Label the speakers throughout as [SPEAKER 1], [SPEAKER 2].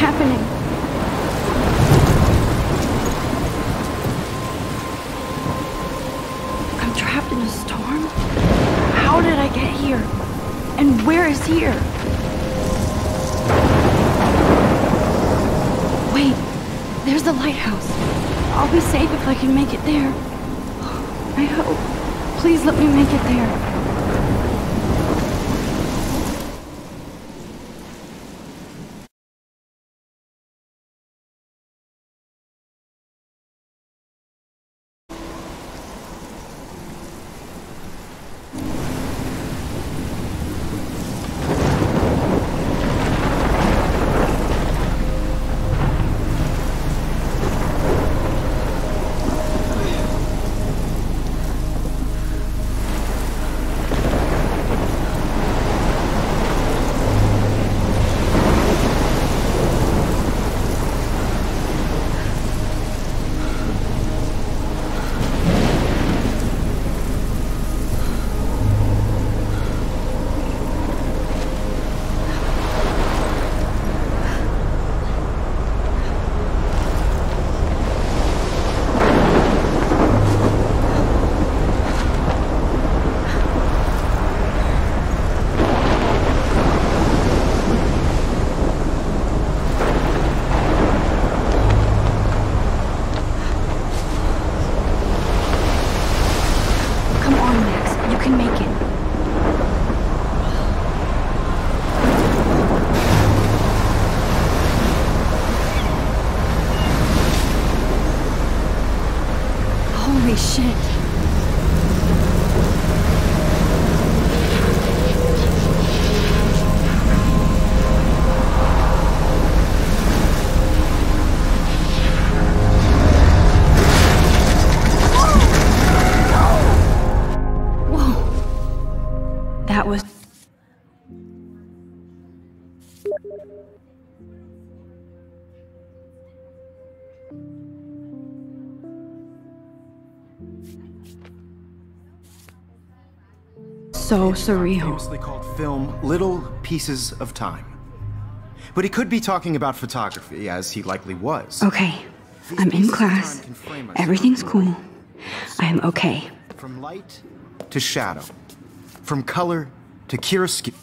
[SPEAKER 1] happening? I'm trapped in a storm? How did I get here? And where is here? Wait, there's the lighthouse. I'll be safe if I can make it there. I hope. Please let me make it there. Holy shit. Whoa. That was... so surreal.
[SPEAKER 2] Famously called film Little Pieces of Time. But he could be talking about photography, as he likely was.
[SPEAKER 1] Okay, I'm in class. Everything's cool. I'm okay.
[SPEAKER 2] From light to shadow. From color to chiaroscuro.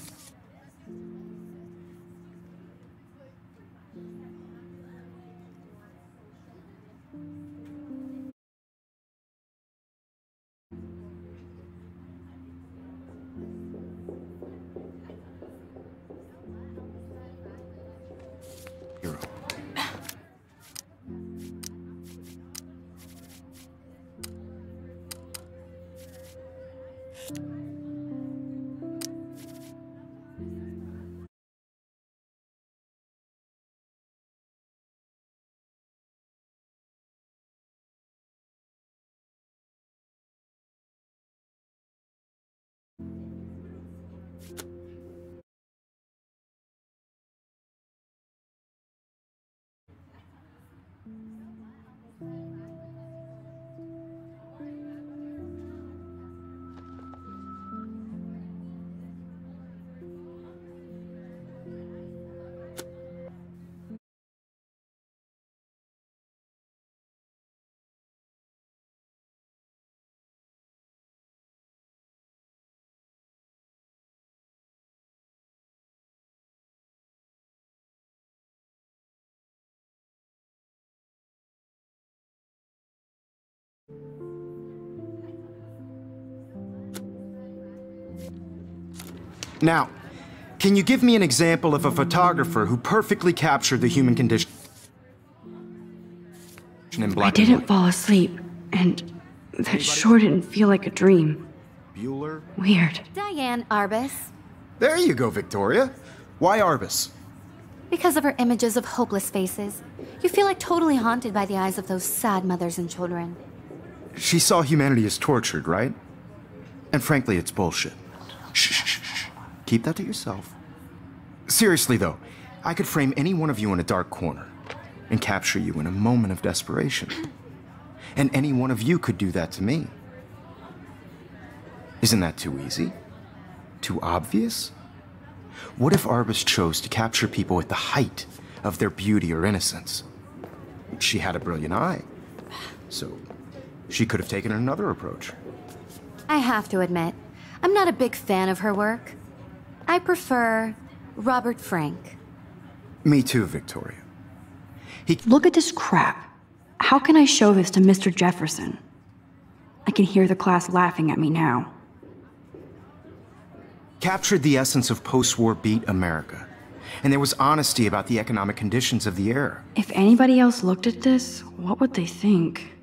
[SPEAKER 2] Now, can you give me an example of a photographer who perfectly captured the human condition in black
[SPEAKER 1] I
[SPEAKER 2] and
[SPEAKER 1] didn't
[SPEAKER 2] white?
[SPEAKER 1] fall asleep, and that sure didn't feel like a dream.
[SPEAKER 2] Bueller?
[SPEAKER 1] Weird.
[SPEAKER 3] Diane Arbus.
[SPEAKER 2] There you go, Victoria. Why Arbus?
[SPEAKER 3] Because of her images of hopeless faces. You feel like totally haunted by the eyes of those sad mothers and children.
[SPEAKER 2] She saw humanity as tortured, right? And frankly, it's bullshit. Shh, shh, shh, shh. Keep that to yourself. Seriously, though, I could frame any one of you in a dark corner and capture you in a moment of desperation. And any one of you could do that to me. Isn't that too easy? Too obvious? What if Arbus chose to capture people at the height of their beauty or innocence. She had a brilliant eye, so she could have taken another approach.
[SPEAKER 3] I have to admit, I'm not a big fan of her work. I prefer Robert Frank.
[SPEAKER 2] Me too, Victoria.
[SPEAKER 1] Look at this crap. How can I show this to Mr. Jefferson? I can hear the class laughing at me now.
[SPEAKER 2] Captured the essence of post-war beat America, and there was honesty about the economic conditions of the era.
[SPEAKER 1] If anybody else looked at this, what would they think?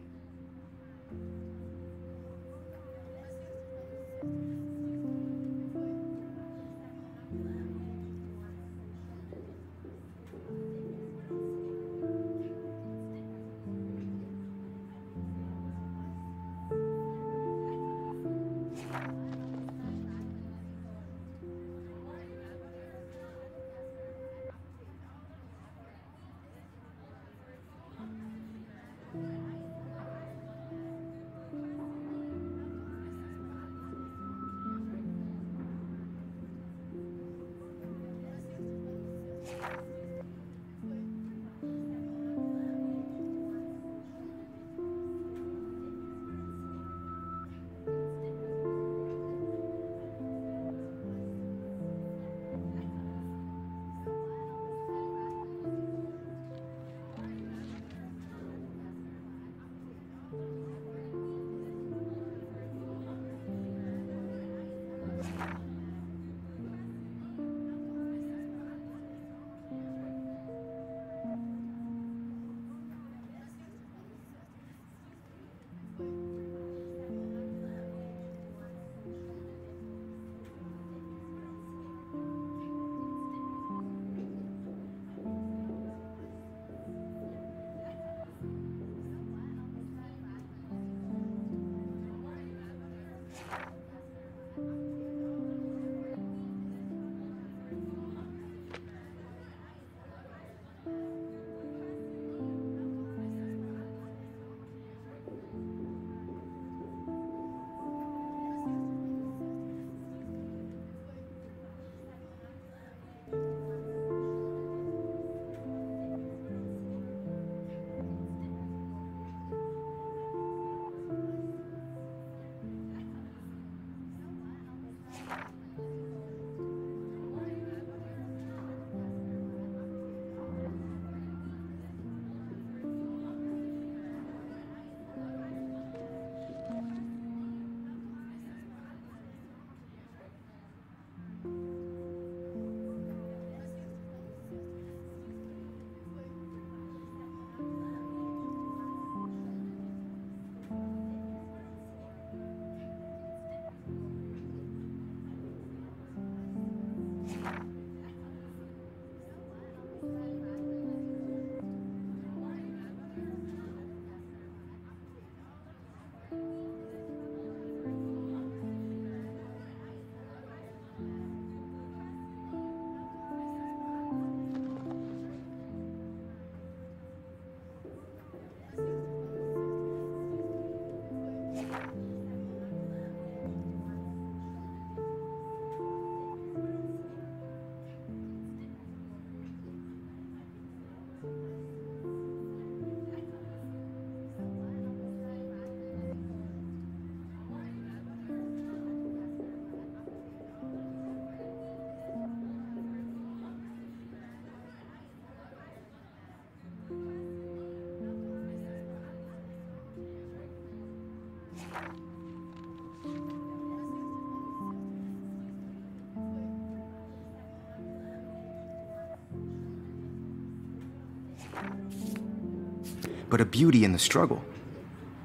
[SPEAKER 2] But a beauty in the struggle.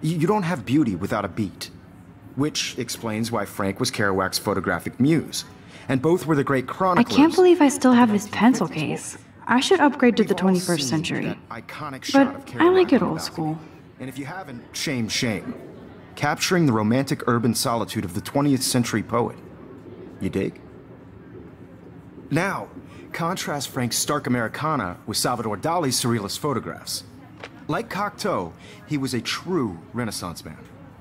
[SPEAKER 2] You don't have beauty without a beat. Which explains why Frank was Kerouac's photographic muse. And both were the great
[SPEAKER 1] I
[SPEAKER 2] chroniclers.
[SPEAKER 1] can't believe I still have this pencil case. I should upgrade to the 21st century. But I like it old school.
[SPEAKER 2] And if you haven't, shame, shame. Capturing the romantic urban solitude of the 20th century poet. You dig? Now, contrast Frank's stark Americana with Salvador Dali's surrealist photographs. Like Cocteau, he was a true Renaissance man.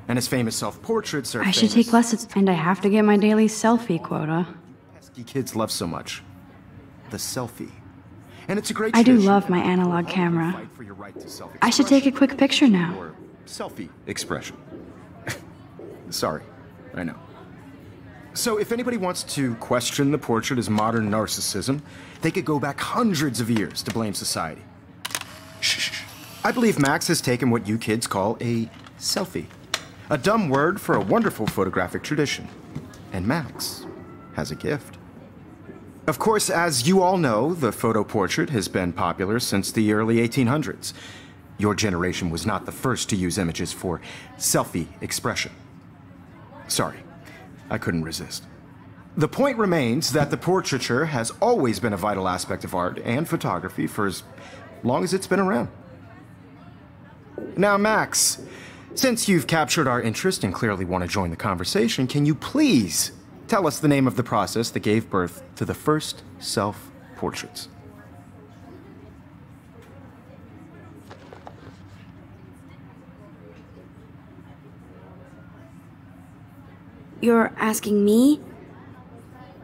[SPEAKER 2] And his famous self-portraits are
[SPEAKER 1] I should take lessons, and I have to get my daily selfie quota.
[SPEAKER 2] pesky kids love so much. The selfie. And it's a great
[SPEAKER 1] I do
[SPEAKER 2] tradition.
[SPEAKER 1] love my analog camera.
[SPEAKER 2] Fight for your right to self-expression.
[SPEAKER 1] I should take a quick picture now.
[SPEAKER 2] Or selfie expression. Sorry, I know. So if anybody wants to question the portrait as modern narcissism, they could go back hundreds of years to blame society. Shh. I believe Max has taken what you kids call a selfie. A dumb word for a wonderful photographic tradition. And Max has a gift. Of course, as you all know, the photo portrait has been popular since the early 1800s. Your generation was not the first to use images for selfie expression. Sorry, I couldn't resist. The point remains that the portraiture has always been a vital aspect of art and photography for as long as it's been around. Now, Max, since you've captured our interest and clearly want to join the conversation, can you please tell us the name of the process that gave birth to the first self-portraits?
[SPEAKER 1] You're asking me?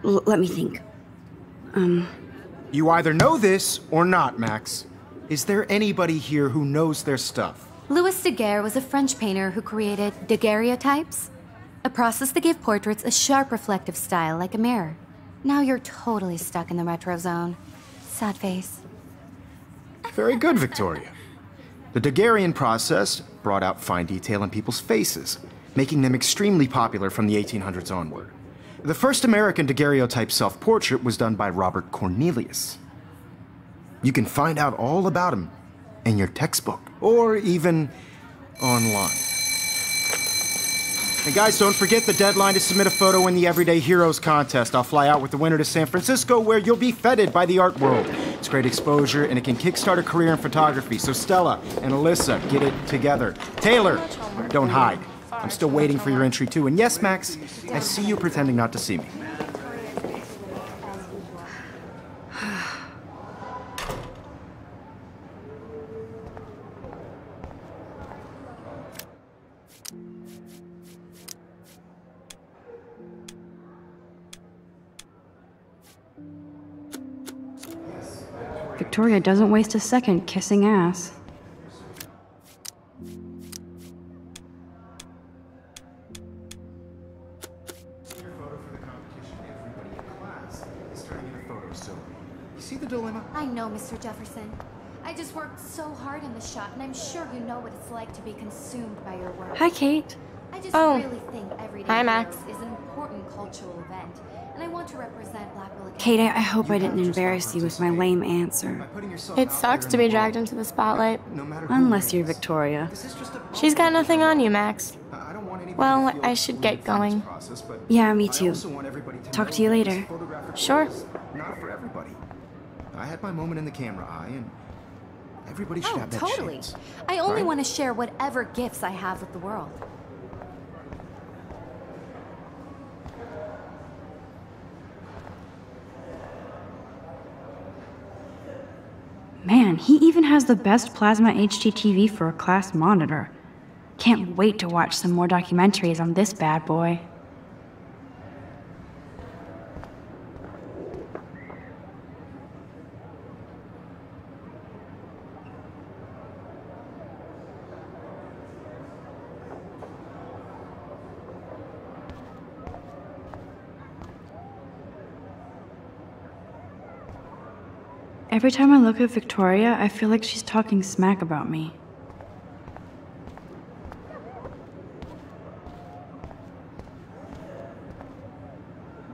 [SPEAKER 1] Let me think.
[SPEAKER 2] You either know this or not, Max. Is there anybody here who knows their stuff?
[SPEAKER 3] Louis Daguerre was a French painter who created daguerreotypes, a process that gave portraits a sharp reflective style like a mirror. Now you're totally stuck in the retro zone. Sad face.
[SPEAKER 2] Very good, Victoria. The Daguerrean process brought out fine detail in people's faces, making them extremely popular from the 1800s onward. The first American daguerreotype self-portrait was done by Robert Cornelius. You can find out all about him in your textbook, or even online. And guys, don't forget the deadline to submit a photo in the Everyday Heroes contest. I'll fly out with the winner to San Francisco, where you'll be feted by the art world. It's great exposure, and it can kickstart a career in photography. So Stella and Alyssa, get it together. Taylor, don't hide. I'm still waiting for your entry too. And yes, Max, I see you pretending not to see me.
[SPEAKER 1] Victoria doesn't waste a second kissing ass.
[SPEAKER 2] See the dilemma?
[SPEAKER 3] I know, Mr. Jefferson. I just worked so hard in the shop, and I'm sure you know what it's like to be consumed by your work.
[SPEAKER 1] Hi, Kate.
[SPEAKER 3] I just
[SPEAKER 4] Oh.
[SPEAKER 3] really think Everyday
[SPEAKER 4] Hi, Max.
[SPEAKER 3] Heroes is an important cultural event, and I want to represent Blackwell Academy.
[SPEAKER 1] Kate, I hope I didn't embarrass you with my lame answer.
[SPEAKER 4] It sucks to be dragged into the spotlight.
[SPEAKER 1] Unless you're Victoria.
[SPEAKER 4] She's got nothing on you, Max.
[SPEAKER 2] I don't want anybody
[SPEAKER 4] Well,
[SPEAKER 2] to feel
[SPEAKER 4] I should get going.
[SPEAKER 2] process, but
[SPEAKER 1] Yeah, me
[SPEAKER 2] I
[SPEAKER 1] too.
[SPEAKER 2] also want everybody to
[SPEAKER 1] Talk
[SPEAKER 2] know
[SPEAKER 1] to you
[SPEAKER 2] that
[SPEAKER 1] later.
[SPEAKER 2] this photographic
[SPEAKER 4] Sure.
[SPEAKER 2] is not for everybody. I had my moment in the camera eye, and everybody should
[SPEAKER 3] Oh,
[SPEAKER 2] have that
[SPEAKER 3] totally.
[SPEAKER 2] chance.
[SPEAKER 3] I only
[SPEAKER 2] right?
[SPEAKER 3] want to share whatever gifts I have with the world.
[SPEAKER 1] Man, he even has the best plasma HDTV for a class monitor. Can't wait to watch some more documentaries on this bad boy. Every time I look at Victoria, I feel like she's talking smack about me.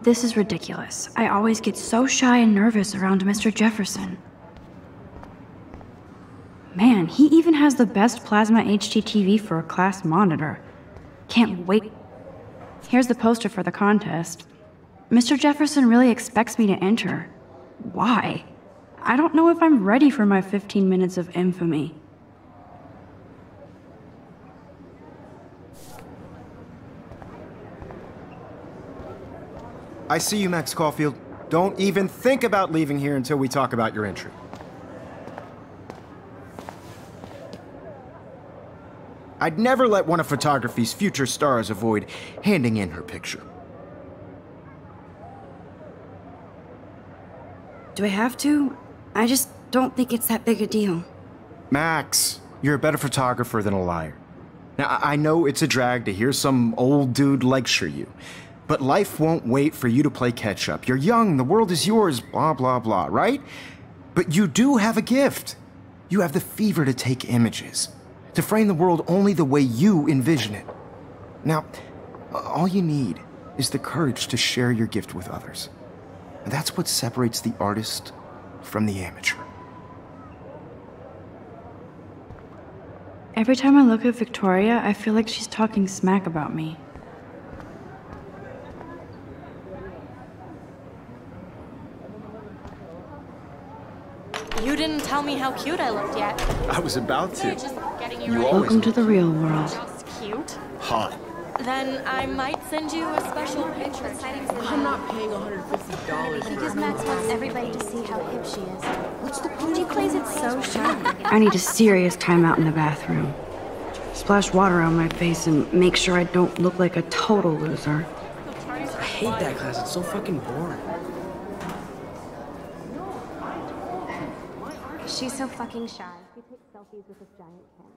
[SPEAKER 1] This is ridiculous. I always get so shy and nervous around Mr. Jefferson. Man, he even has the best plasma HDTV for a class monitor. Can't wait. Here's the poster for the contest. Mr. Jefferson really expects me to enter. Why? I don't know if I'm ready for my 15 minutes of infamy.
[SPEAKER 2] I see you, Max Caulfield. Don't even think about leaving here until we talk about your entry. I'd never let one of photography's future stars avoid handing in her picture.
[SPEAKER 1] Do I have to? I just don't think it's that big a deal.
[SPEAKER 2] Max, you're a better photographer than a liar. Now, I know it's a drag to hear some old dude lecture you, but life won't wait for you to play catch-up. You're young, the world is yours, blah, blah, blah, right? But you do have a gift. You have the fever to take images, to frame the world only the way you envision it. Now, all you need is the courage to share your gift with others. And that's what separates the artist from the amateur.
[SPEAKER 1] Every time I look at Victoria, I feel like she's talking smack about me.
[SPEAKER 4] You didn't tell me how cute I looked yet.
[SPEAKER 2] I was about to.
[SPEAKER 4] Just getting you ready.
[SPEAKER 1] Welcome to the real world.
[SPEAKER 4] Just cute.
[SPEAKER 2] Hot.
[SPEAKER 4] Then I might send you a special picture.
[SPEAKER 5] I'm not paying $150.
[SPEAKER 3] Because Max wants everybody to see how hip she is. What's the point? She plays it so sharp.
[SPEAKER 1] I need a serious timeout in the bathroom. Splash water on my face and make sure I don't look like a total loser.
[SPEAKER 5] I hate that class. It's so fucking boring.
[SPEAKER 3] She's so fucking shy. She takes selfies with this giant camera.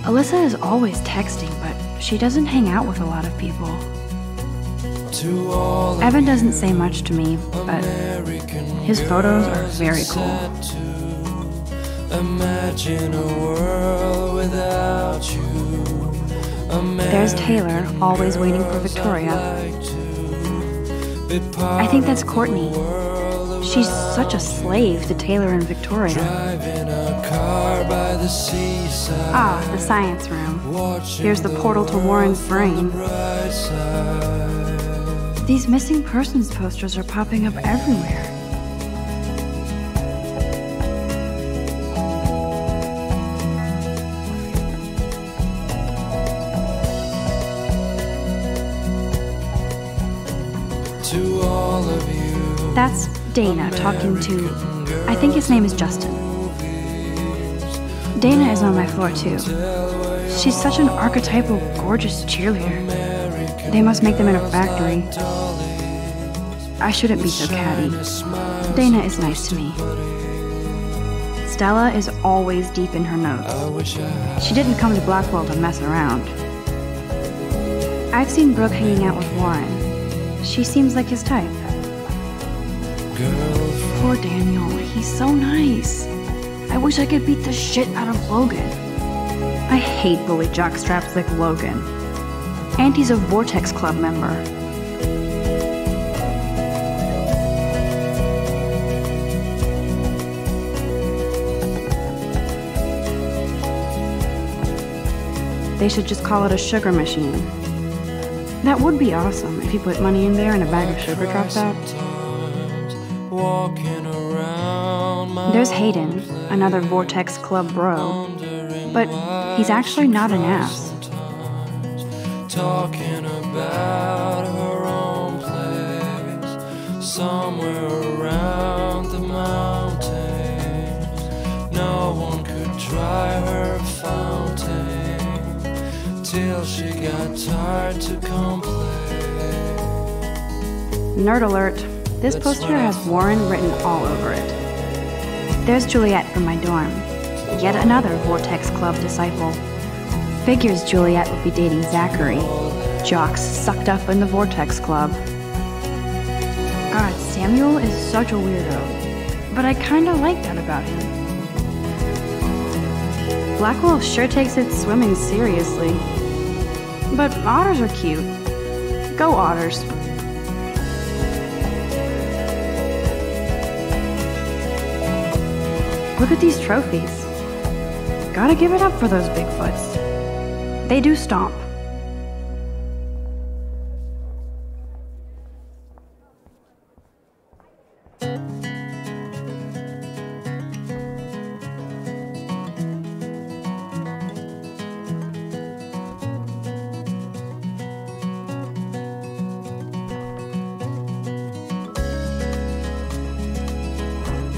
[SPEAKER 1] Alyssa is always texting, but she doesn't hang out with a lot of people. Evan doesn't say much to me, but his photos are very cool. There's Taylor, always waiting for Victoria. I think that's Courtney. She's such a slave to Taylor and Victoria. Ah, the science room. Here's the portal to Warren's brain. These missing persons posters are popping up everywhere.
[SPEAKER 6] To all of you.
[SPEAKER 1] That's Dana talking to, I think his name is Justin. Dana is on my floor too. She's such an archetypal, gorgeous cheerleader. They must make them in a factory. I shouldn't be so catty. Dana is nice to me. Stella is always deep in her notes. She didn't come to Blackwell to mess around. I've seen Brooke hanging out with Warren. She seems like his type. Poor Daniel, he's so nice. I wish I could beat the shit out of Logan. I hate bully jockstraps like Logan. And he's a Vortex Club member. They should just call it a sugar machine. That would be awesome if you put money in there and a bag of sugar drops out. There's Hayden, another Vortex Club bro. But he's actually not an ass.
[SPEAKER 6] Talking about her own place, somewhere around the mountains. No one could dry her fountain till she got tired to complain.
[SPEAKER 1] Nerd alert. This poster has Warren written all over it. There's Juliet from my dorm. Yet another Vortex Club disciple. Figures Juliet would be dating Zachary. Jocks sucked up in the Vortex Club. God, Samuel is such a weirdo. But I kinda like that about him. Blackwell sure takes its swimming seriously. But otters are cute. Go otters. Look at these trophies. Gotta give it up for those Bigfoots. They do stomp.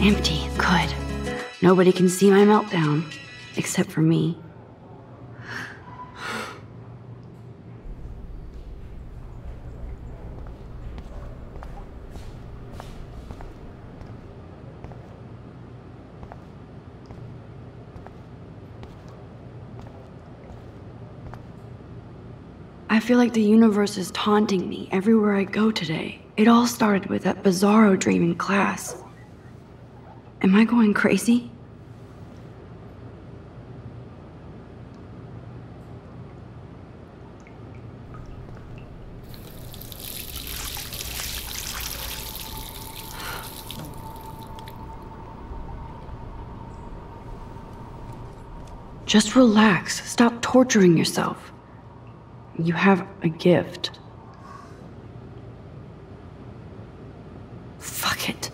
[SPEAKER 1] Empty. Good. Nobody can see my meltdown. Except for me. I feel like the universe is taunting me everywhere I go today. It all started with that bizarro dream in class. Am I going crazy? Just relax. Stop torturing yourself. You have a gift. Fuck it.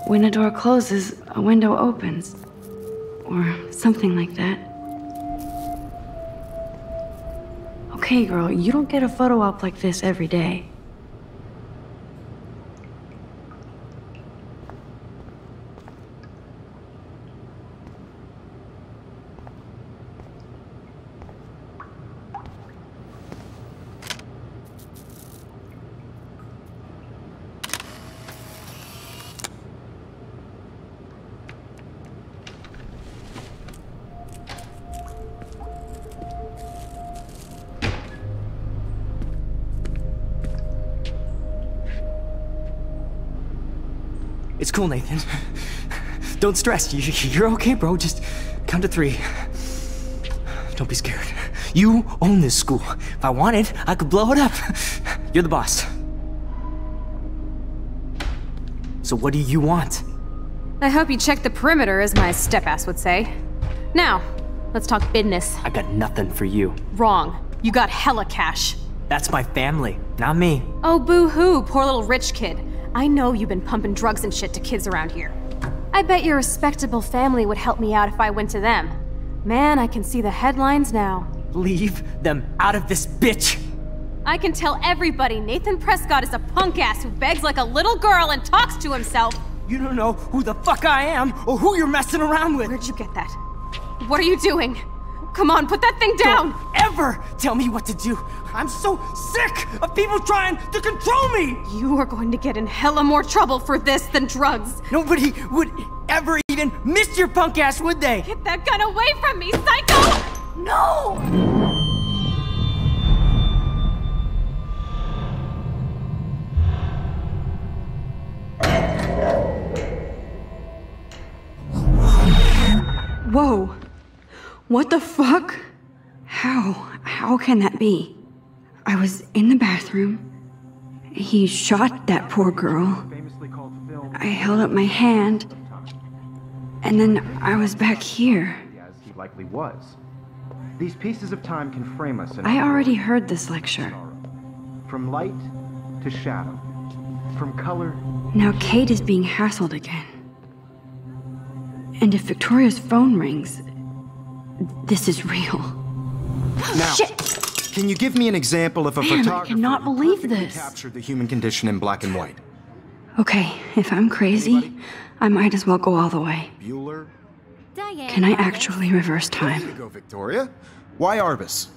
[SPEAKER 1] When a door closes, a window opens. Or something like that. Okay, girl, you don't get a photo op like this every day.
[SPEAKER 5] It's cool, Nathan. Don't stress. You're okay, bro. Just count to 3. Don't be scared. You own this school. If I wanted, I could blow it up. You're the boss. So what do you want?
[SPEAKER 7] I hope you checked the perimeter, as my step-ass would say. Now, let's talk business.
[SPEAKER 5] I got nothing for you.
[SPEAKER 7] Wrong. You got hella cash.
[SPEAKER 5] That's my family, not me.
[SPEAKER 7] Oh, boo-hoo, poor little rich kid. I know you've been pumping drugs and shit to kids around here. I bet your respectable family would help me out if I went to them. Man, I can see the headlines now.
[SPEAKER 5] Leave them out of this bitch!
[SPEAKER 7] I can tell everybody Nathan Prescott is a punk ass who begs like a little girl and talks to himself.
[SPEAKER 5] You don't know who the fuck I am or who you're messing around with.
[SPEAKER 7] Where'd you get that? What are you doing? Come on, put that thing down!
[SPEAKER 5] Don't ever tell me what to do! I'm so sick of people trying to control me!
[SPEAKER 7] You are going to get in hella more trouble for this than drugs.
[SPEAKER 5] Nobody would ever even miss your punk ass, would they?
[SPEAKER 7] Get that gun away from me, psycho! No!
[SPEAKER 1] Whoa. What the fuck? How can that be? I was in the bathroom. He shot that poor girl. I held up my hand. And then I was back here.
[SPEAKER 2] As he likely was. These pieces of time can frame us in
[SPEAKER 1] I already heard this lecture.
[SPEAKER 2] From light to shadow. From color.
[SPEAKER 1] Now Kate is being hassled again. And if Victoria's phone rings, this is real.
[SPEAKER 2] Now,
[SPEAKER 1] Shit!
[SPEAKER 2] Can you give me an example of a
[SPEAKER 1] Man, I
[SPEAKER 2] photographer
[SPEAKER 1] cannot
[SPEAKER 2] who
[SPEAKER 1] believe
[SPEAKER 2] perfectly
[SPEAKER 1] this.
[SPEAKER 2] captured the human condition in black and white?
[SPEAKER 1] Okay, if I'm crazy, I might as well go all the way.
[SPEAKER 2] Bueller?
[SPEAKER 3] Diane.
[SPEAKER 1] Can I
[SPEAKER 3] Arbus.
[SPEAKER 1] actually reverse
[SPEAKER 2] There you
[SPEAKER 1] time?
[SPEAKER 2] go, Victoria. Why Arbus?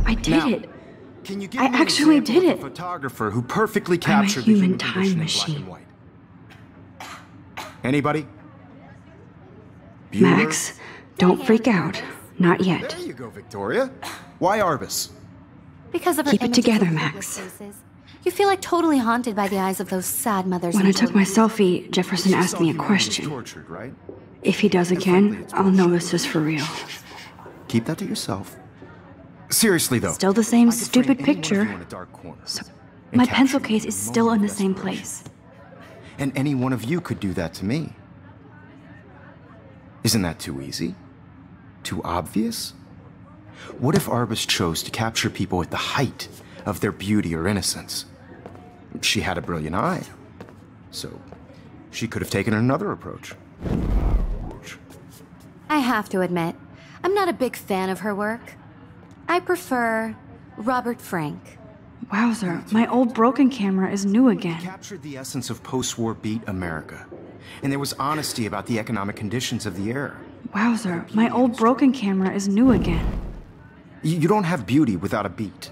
[SPEAKER 1] I did
[SPEAKER 2] Now,
[SPEAKER 1] it.
[SPEAKER 2] Can you give
[SPEAKER 1] I
[SPEAKER 2] me an
[SPEAKER 1] actually
[SPEAKER 2] example
[SPEAKER 1] did
[SPEAKER 2] of a
[SPEAKER 1] it.
[SPEAKER 2] photographer who perfectly
[SPEAKER 1] I'm a
[SPEAKER 2] captured the
[SPEAKER 1] human
[SPEAKER 2] human
[SPEAKER 1] time
[SPEAKER 2] condition in
[SPEAKER 1] machine.
[SPEAKER 2] black and white? Anybody? Bueller?
[SPEAKER 1] Max, don't freak out. Not yet.
[SPEAKER 2] There you go, Victoria. Why Arbus?
[SPEAKER 3] Because of her
[SPEAKER 1] Keep it
[SPEAKER 3] images
[SPEAKER 1] together,
[SPEAKER 3] of
[SPEAKER 1] Max.
[SPEAKER 3] public places. You feel like totally haunted by the eyes of those sad mothers.
[SPEAKER 1] When I
[SPEAKER 3] and
[SPEAKER 1] took my
[SPEAKER 3] children.
[SPEAKER 1] selfie, Jefferson
[SPEAKER 2] She
[SPEAKER 1] asked
[SPEAKER 2] saw
[SPEAKER 1] me a
[SPEAKER 2] humanity was
[SPEAKER 1] question.
[SPEAKER 2] Tortured, right?
[SPEAKER 1] If he does again, I'll know this is for real.
[SPEAKER 2] Keep that to yourself. Seriously, though.
[SPEAKER 1] Still the same
[SPEAKER 2] I could frame
[SPEAKER 1] stupid
[SPEAKER 2] any one of
[SPEAKER 1] picture.
[SPEAKER 2] you in a dark corner
[SPEAKER 1] So,
[SPEAKER 2] and
[SPEAKER 1] my
[SPEAKER 2] capture
[SPEAKER 1] pencil
[SPEAKER 2] you
[SPEAKER 1] case
[SPEAKER 2] in
[SPEAKER 1] is
[SPEAKER 2] a
[SPEAKER 1] still in
[SPEAKER 2] moment
[SPEAKER 1] the
[SPEAKER 2] of
[SPEAKER 1] same
[SPEAKER 2] desperation.
[SPEAKER 1] place.
[SPEAKER 2] And any one of you could do that to me. Isn't that too easy? Too obvious? What if Arbus chose to capture people at the height of their beauty or innocence? She had a brilliant eye. So, she could have taken another approach.
[SPEAKER 3] I have to admit, I'm not a big fan of her work. I prefer Robert Frank.
[SPEAKER 1] Wowzer, my old broken camera is new again.
[SPEAKER 2] Captured the essence of post-war beat America. And there was honesty about the economic conditions of the era.
[SPEAKER 1] Wowzer, my old broken camera is new again.
[SPEAKER 2] You don't have beauty without a beat.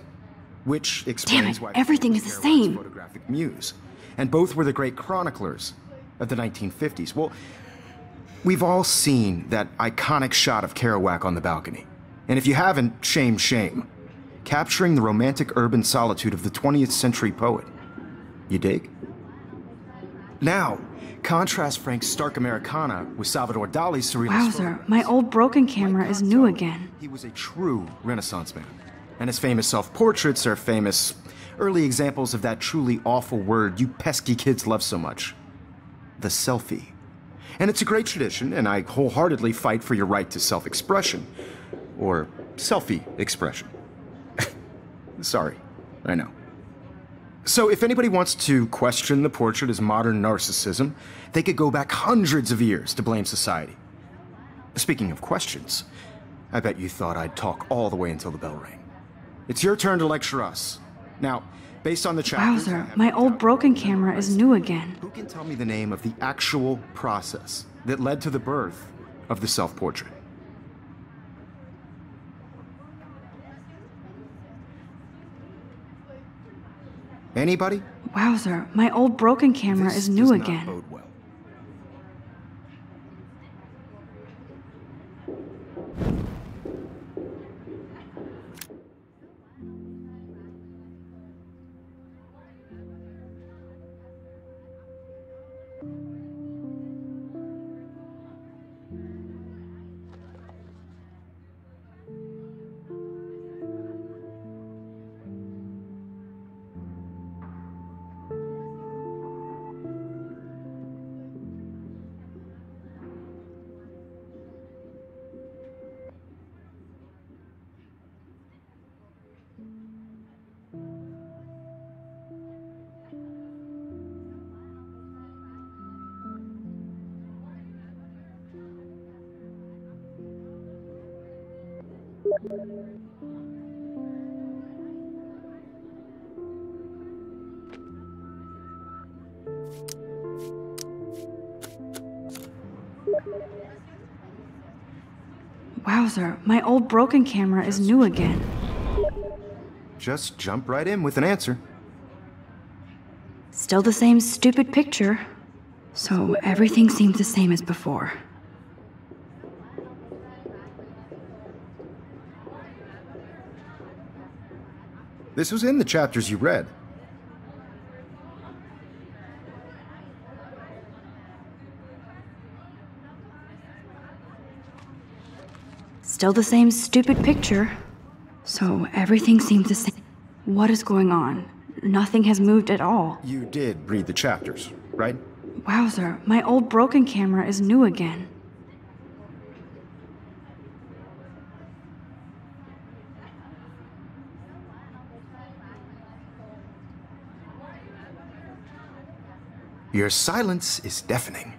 [SPEAKER 2] Which explains
[SPEAKER 1] Damn it,
[SPEAKER 2] why
[SPEAKER 1] everything is the
[SPEAKER 2] Kerouac's
[SPEAKER 1] same.
[SPEAKER 2] photographic muse. And both were the great chroniclers of the 1950s. Well, we've all seen that iconic shot of Kerouac on the balcony. And if you haven't, shame, shame. Capturing the romantic urban solitude of the 20th century poet. You dig? Now, contrast Frank's stark Americana with Salvador Dali's surrealist
[SPEAKER 1] Wowzer,
[SPEAKER 2] photographs.
[SPEAKER 1] my old broken camera is new again.
[SPEAKER 2] He was a true Renaissance man. And his famous self-portraits are famous early examples of that truly awful word you pesky kids love so much. The selfie. And it's a great tradition, and I wholeheartedly fight for your right to self-expression. Or selfie expression. Sorry, I know. So if anybody wants to question the portrait as modern narcissism, they could go back hundreds of years to blame society. Speaking of questions, I bet you thought I'd talk all the way until the bell rang. It's your turn to lecture us. Now, based on the chapters...
[SPEAKER 1] Wowzer, my old broken camera is new again.
[SPEAKER 2] Who can tell me the name of the actual process that led to the birth of the self-portrait? Anybody?
[SPEAKER 1] Wowzer, my old broken camera
[SPEAKER 2] This
[SPEAKER 1] is new
[SPEAKER 2] does not
[SPEAKER 1] again.
[SPEAKER 2] bode well.
[SPEAKER 1] Wowzer, my old broken camera is new again.
[SPEAKER 2] Just jump right in with an answer.
[SPEAKER 1] Still the same stupid picture. So everything seems the same as before.
[SPEAKER 2] This was in the chapters you read.
[SPEAKER 1] Still the same stupid picture. So everything seems the same. What is going on? Nothing has moved at all.
[SPEAKER 2] You did read the chapters, right?
[SPEAKER 1] Wowzer, my old broken camera is new again.
[SPEAKER 2] Your silence is deafening.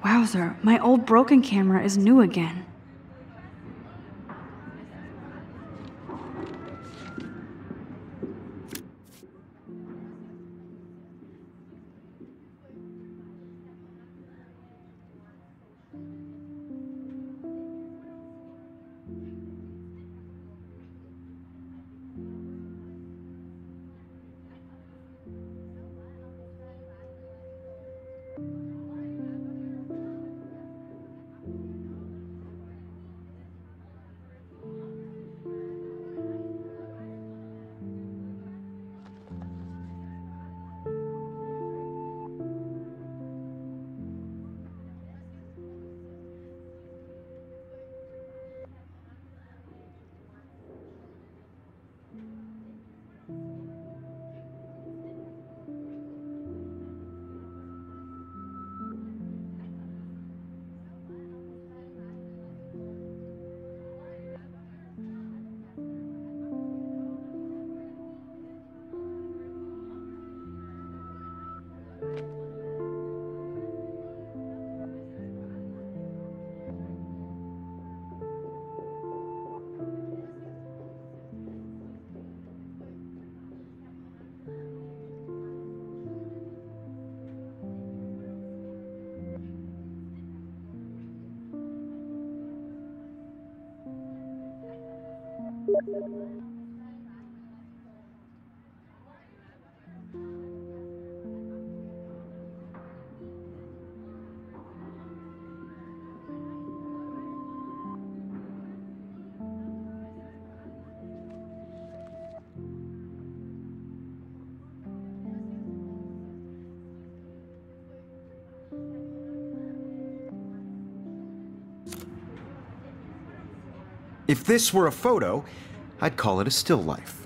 [SPEAKER 1] Wowzer, my old broken camera is new again.
[SPEAKER 2] If this were a photo, I'd call it a still life.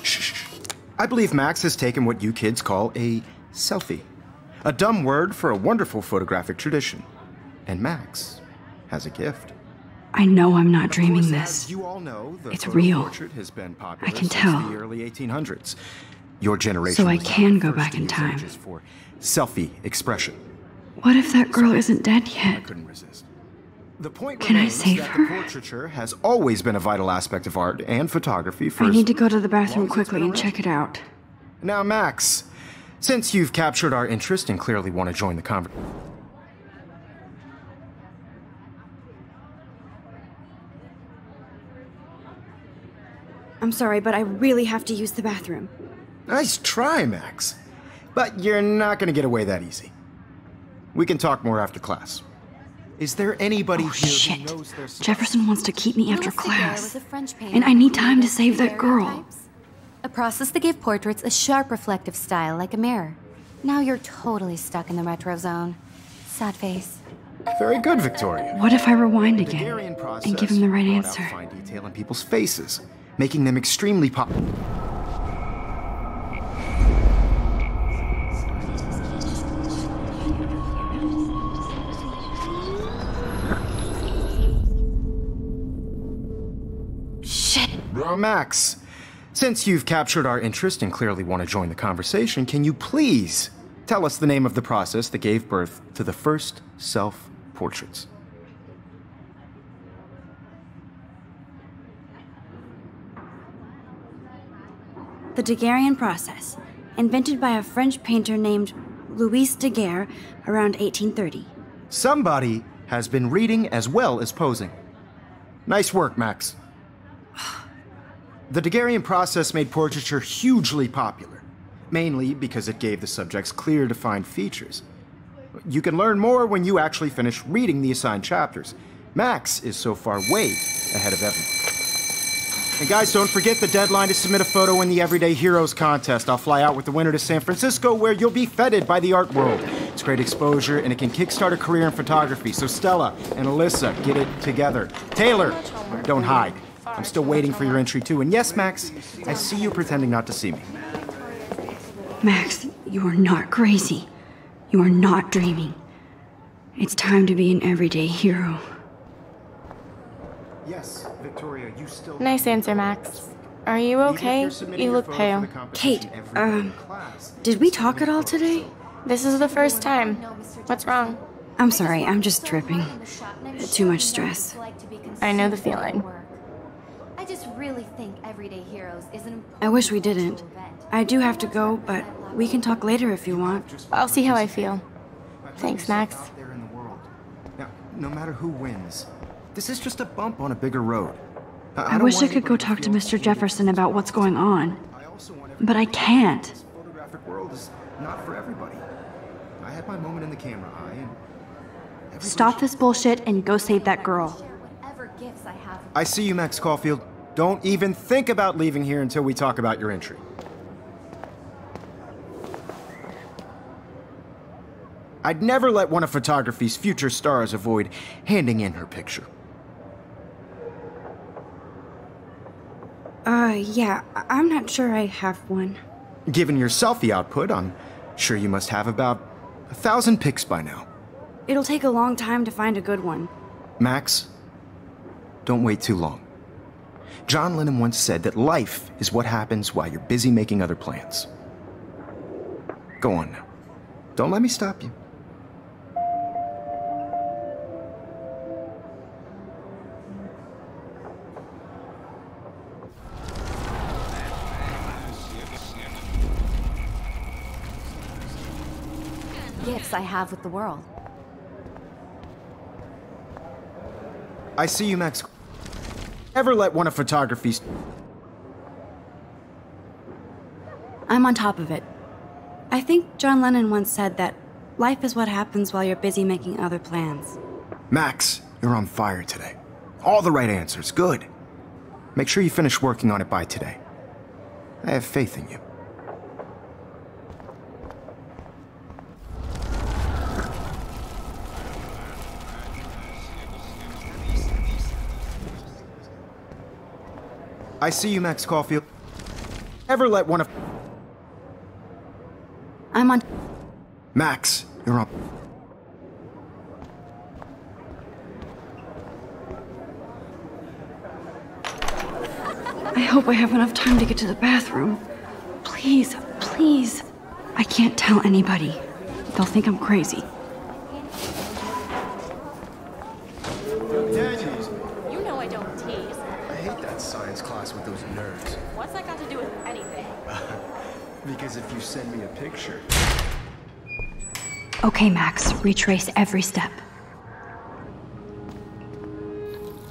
[SPEAKER 2] Shh. I believe Max has taken what you kids call a selfie. A dumb word for a wonderful photographic tradition. And Max has a gift.
[SPEAKER 1] I know I'm not dreaming this.
[SPEAKER 2] As you all know, the
[SPEAKER 1] It's
[SPEAKER 2] photo
[SPEAKER 1] real.
[SPEAKER 2] portrait has been popular
[SPEAKER 1] I can
[SPEAKER 2] since
[SPEAKER 1] tell.
[SPEAKER 2] the early 1800s. Your generation
[SPEAKER 1] So I
[SPEAKER 2] was
[SPEAKER 1] can
[SPEAKER 2] the
[SPEAKER 1] go
[SPEAKER 2] first
[SPEAKER 1] back
[SPEAKER 2] to
[SPEAKER 1] in
[SPEAKER 2] use
[SPEAKER 1] time.
[SPEAKER 2] images for selfie expression.
[SPEAKER 1] What if that girl isn't dead
[SPEAKER 2] I
[SPEAKER 1] yet?
[SPEAKER 2] couldn't resist. The point
[SPEAKER 1] Can I
[SPEAKER 2] remains
[SPEAKER 1] save
[SPEAKER 2] that
[SPEAKER 1] her?
[SPEAKER 2] the portraiture has always been a vital aspect of art and photography for
[SPEAKER 1] I
[SPEAKER 2] as
[SPEAKER 1] need to go to the bathroom
[SPEAKER 2] long as it's
[SPEAKER 1] quickly
[SPEAKER 2] been
[SPEAKER 1] and check it out.
[SPEAKER 2] Now, Max, since you've captured our interest and clearly want to join the conversation.
[SPEAKER 1] I'm sorry, but I really have to use the bathroom.
[SPEAKER 2] Nice try, Max. But you're not going to get away that easy. We can talk more after class. Is there anybody
[SPEAKER 1] Oh,
[SPEAKER 2] here
[SPEAKER 1] shit.
[SPEAKER 2] who knows their
[SPEAKER 1] Jefferson wants to keep me after
[SPEAKER 3] Louis Daguerre
[SPEAKER 1] class.
[SPEAKER 3] was a French painter
[SPEAKER 1] And I need
[SPEAKER 3] who
[SPEAKER 1] time to
[SPEAKER 3] created
[SPEAKER 1] save that girl.
[SPEAKER 3] daguerreotypes, a process that gave portraits a sharp reflective style like a mirror. Now you're totally stuck in the retro zone. Sad face.
[SPEAKER 2] Very good, Victoria.
[SPEAKER 1] What if I rewind again
[SPEAKER 2] Daguerrean process
[SPEAKER 1] and give him the right
[SPEAKER 2] brought out
[SPEAKER 1] answer?
[SPEAKER 2] fine detail in people's faces, making them extremely pop.
[SPEAKER 1] Shit!
[SPEAKER 2] Max, since you've captured our interest and clearly want to join the conversation, can you please tell us the name of the process that gave birth to the first self-portraits?
[SPEAKER 1] The Daguerrean process, invented by a French painter named Louis Daguerre around 1830.
[SPEAKER 2] Somebody has been reading as well as posing. Nice work, Max. The Daguerrean process made portraiture hugely popular, mainly because it gave the subjects clear, defined features. You can learn more when you actually finish reading the assigned chapters. Max is so far way ahead of everyone. And guys, don't forget the deadline to submit a photo in the Everyday Heroes contest. I'll fly out with the winner to San Francisco, where you'll be feted by the art world. It's great exposure, and it can kickstart a career in photography. So Stella and Alyssa, get it together. Taylor, don't hide. I'm still waiting for your entry too. And yes, Max, I see you pretending not to see me.
[SPEAKER 1] Max, you are not crazy. You are not dreaming. It's time to be an everyday hero.
[SPEAKER 2] Yes, Victoria, you still...
[SPEAKER 4] Nice answer, Max. Are you okay? You look pale.
[SPEAKER 1] Kate, did we talk at all today?
[SPEAKER 4] This is the first time. What's wrong?
[SPEAKER 1] I'm sorry, I'm just tripping. Too much stress.
[SPEAKER 4] I know the feeling.
[SPEAKER 3] I just really think Everyday Heroes is an important
[SPEAKER 1] I wish we didn't.
[SPEAKER 3] cultural event.
[SPEAKER 1] I do have to go, but we can talk later if you want.
[SPEAKER 4] I'll see how I feel. Thanks, Max.
[SPEAKER 2] Out there in the world. Now, no matter who wins, this is just a bump on a bigger road.
[SPEAKER 1] I
[SPEAKER 2] don't
[SPEAKER 1] wish I
[SPEAKER 2] want
[SPEAKER 1] could go
[SPEAKER 2] anybody to
[SPEAKER 1] talk to
[SPEAKER 2] feel
[SPEAKER 1] Mr. Jefferson about what's going on.
[SPEAKER 2] I also want
[SPEAKER 1] But I
[SPEAKER 2] everybody to
[SPEAKER 1] can't.
[SPEAKER 2] know this photographic world is not for everybody. I had my moment in the camera eye, and everybody
[SPEAKER 1] Stop
[SPEAKER 2] should-
[SPEAKER 1] this bullshit and go save that girl.
[SPEAKER 3] Share whatever gifts I have.
[SPEAKER 2] I see you, Max Caulfield. Don't even think about leaving here until we talk about your entry. I'd never let one of photography's future stars avoid handing in her picture.
[SPEAKER 1] Yeah, I'm not sure I have one.
[SPEAKER 2] Given your selfie output, I'm sure you must have about 1,000 pics by now.
[SPEAKER 1] It'll take a long time to find a good one.
[SPEAKER 2] Max, don't wait too long. John Lennon once said that life is what happens while you're busy making other plans. Go on now. Don't let me stop you.
[SPEAKER 3] Gifts I have with the world.
[SPEAKER 2] I see you, Max. Ever let one of photography's...
[SPEAKER 1] I'm on top of it. I think John Lennon once said that life is what happens while you're busy making other plans.
[SPEAKER 2] Max, you're on fire today. All the right answers, good. Make sure you finish working on it by today. I have faith in you. I see you, Max Caulfield. Ever let one of...
[SPEAKER 1] I'm on...
[SPEAKER 2] Max, you're on...
[SPEAKER 1] I hope I have enough time to get to the bathroom. Please, please. I can't tell anybody. They'll think I'm crazy.
[SPEAKER 4] You know I don't tease.
[SPEAKER 2] I hate that science class with those nerds.
[SPEAKER 4] What's that got to do with anything?
[SPEAKER 2] Because if you send me a picture...
[SPEAKER 1] Okay, Max, retrace every step.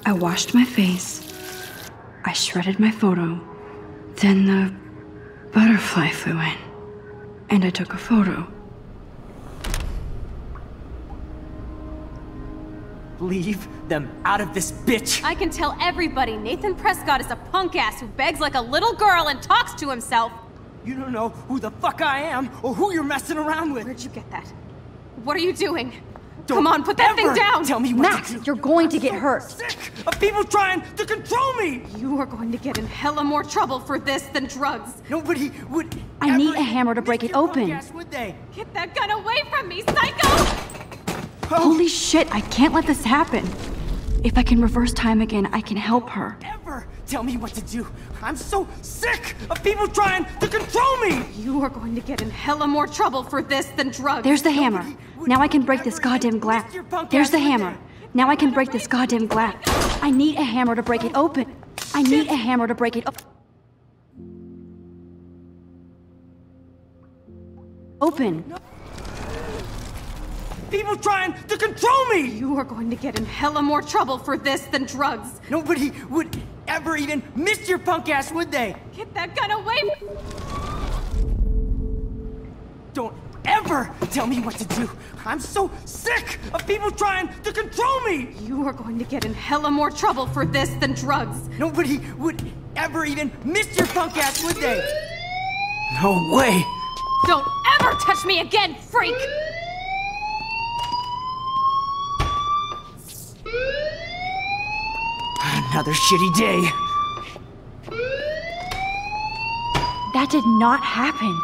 [SPEAKER 1] I washed my face. I shredded my photo. Then the butterfly flew in. And I took a photo.
[SPEAKER 5] Leave them out of this bitch!
[SPEAKER 7] I can tell everybody Nathan Prescott is a punk ass who begs like a little girl and talks to himself.
[SPEAKER 5] You don't know who the fuck I am or who you're messing around with.
[SPEAKER 7] Where'd you get that? What are you doing?
[SPEAKER 5] Don't
[SPEAKER 7] Come on, put that thing
[SPEAKER 5] ever
[SPEAKER 7] down!
[SPEAKER 5] Tell me what
[SPEAKER 1] Max,
[SPEAKER 5] to do.
[SPEAKER 1] you're going to get hurt.
[SPEAKER 5] Sick of people trying to control me!
[SPEAKER 7] You are going to get in hella more trouble for this than drugs.
[SPEAKER 5] Nobody would
[SPEAKER 1] I need
[SPEAKER 5] ever
[SPEAKER 1] a hammer to break
[SPEAKER 5] miss
[SPEAKER 1] it
[SPEAKER 5] your
[SPEAKER 1] open.
[SPEAKER 5] podcast, would they?
[SPEAKER 7] Get that gun away from me, psycho!
[SPEAKER 1] Holy shit, I can't let this happen. If I can reverse time again, I can help her.
[SPEAKER 5] Ever tell me what to do. I'm so sick of people trying to control me!
[SPEAKER 7] You are going to get in hella more trouble for this than drugs.
[SPEAKER 1] There's the hammer. Now I can break this goddamn glass. There's the hammer. Now I can break this goddamn glass. I need a hammer to break it open. I need a hammer to break it open.
[SPEAKER 5] People trying to control me!
[SPEAKER 7] You are going to get in hella more trouble for this than drugs.
[SPEAKER 5] Nobody would ever even miss your punk ass, would they?
[SPEAKER 7] Get that gun away!
[SPEAKER 5] Don't ever tell me what to do. I'm so sick of people trying to control me!
[SPEAKER 7] You are going to get in hella more trouble for this than drugs.
[SPEAKER 5] Nobody would ever even miss your punk ass, would they? No way!
[SPEAKER 7] Don't ever touch me again, freak!
[SPEAKER 5] Another shitty day.
[SPEAKER 1] That did not happen.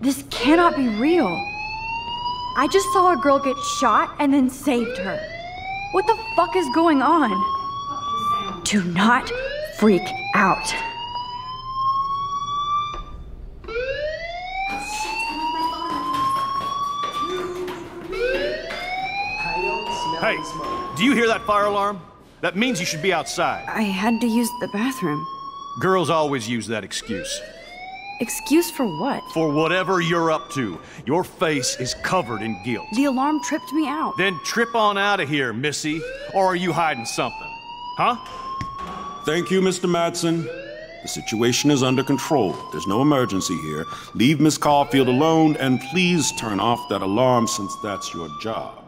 [SPEAKER 1] This cannot be real. I just saw a girl get shot and then saved her. What the fuck is going on? Do not freak out.
[SPEAKER 8] Hey, do you hear that fire alarm? That means you should be outside.
[SPEAKER 1] I had to use the bathroom.
[SPEAKER 8] Girls always use that excuse.
[SPEAKER 1] Excuse for what?
[SPEAKER 8] For whatever you're up to, your face is covered in guilt.
[SPEAKER 1] The alarm tripped me out.
[SPEAKER 8] Then trip on out of here, Missy. Or are you hiding something? Huh?
[SPEAKER 9] Thank you, Mr. Madsen. The situation is under control. There's no emergency here. Leave Miss Caulfield alone, and please turn off that alarm since that's your job.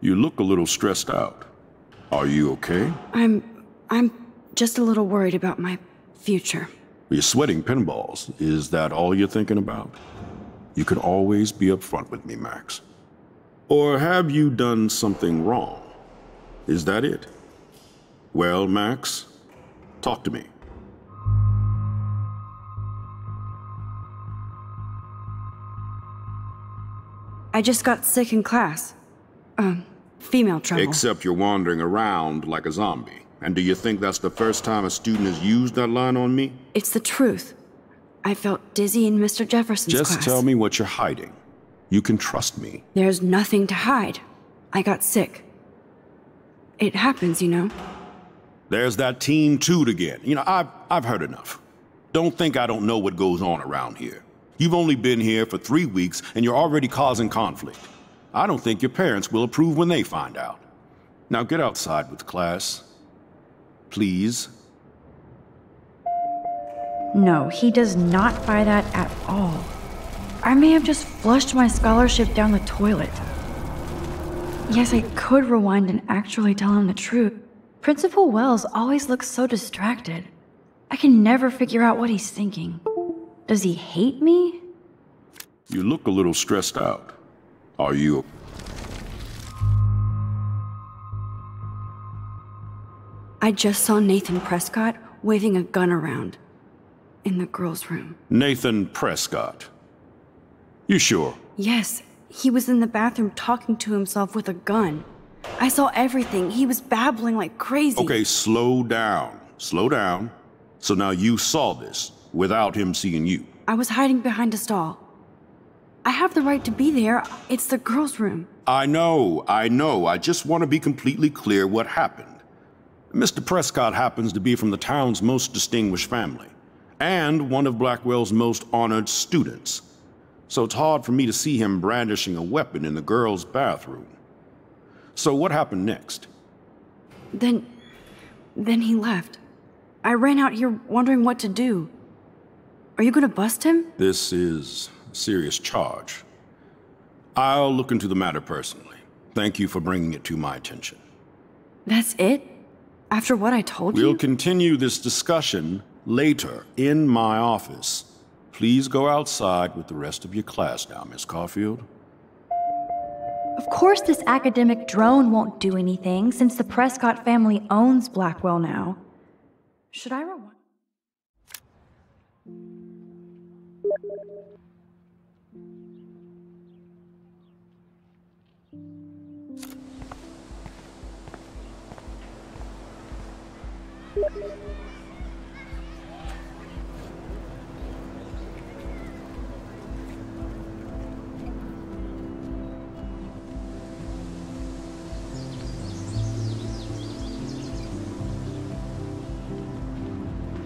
[SPEAKER 9] You look a little stressed out. Are you okay?
[SPEAKER 1] I'm just a little worried about my future.
[SPEAKER 9] You're sweating pinballs. Is that all you're thinking about? You can always be upfront with me, Max. Or have you done something wrong? Is that it? Well, Max, talk to me.
[SPEAKER 1] I just got sick in class. Female trouble.
[SPEAKER 9] Except you're wandering around like a zombie. And do you think that's the first time a student has used that line on me?
[SPEAKER 1] It's the truth. I felt dizzy in Mr. Jefferson's class.
[SPEAKER 9] Just tell me what you're hiding. You can trust me.
[SPEAKER 1] There's nothing to hide. I got sick. It happens, you know.
[SPEAKER 9] There's that teen toot again. You know, I've heard enough. Don't think I don't know what goes on around here. You've only been here for 3 weeks and you're already causing conflict. I don't think your parents will approve when they find out. Now get outside with class. Please.
[SPEAKER 1] No, he does not buy that at all. I may have just flushed my scholarship down the toilet. Yes, I could rewind and actually tell him the truth. Principal Wells always looks so distracted. I can never figure out what he's thinking. Does he hate me?
[SPEAKER 9] You look a little stressed out. Are you?
[SPEAKER 1] I just saw Nathan Prescott waving a gun around in the girls' room.
[SPEAKER 9] Nathan Prescott. You sure?
[SPEAKER 1] Yes, he was in the bathroom talking to himself with a gun. I saw everything. He was babbling like crazy.
[SPEAKER 9] Okay, slow down. Slow down. So now you saw this without him seeing you.
[SPEAKER 1] I was hiding behind a stall. I have the right to be there. It's the girls' room.
[SPEAKER 9] I know. I just want to be completely clear what happened. Mr. Prescott happens to be from the town's most distinguished family, and one of Blackwell's most honored students. So it's hard for me to see him brandishing a weapon in the girls' bathroom. So what happened next?
[SPEAKER 1] Then he left. I ran out here wondering what to do. Are you gonna bust him?
[SPEAKER 9] This is a serious charge. I'll look into the matter personally. Thank you for bringing it to my attention.
[SPEAKER 1] That's it? After what I told you?
[SPEAKER 9] We'll continue this discussion later in my office. Please go outside with the rest of your class now, Miss Caulfield.
[SPEAKER 1] Of course this academic drone won't do anything since the Prescott family owns Blackwell now. Should I rewind?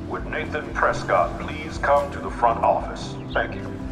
[SPEAKER 9] Would Nathan Prescott please come to the front office? Thank you.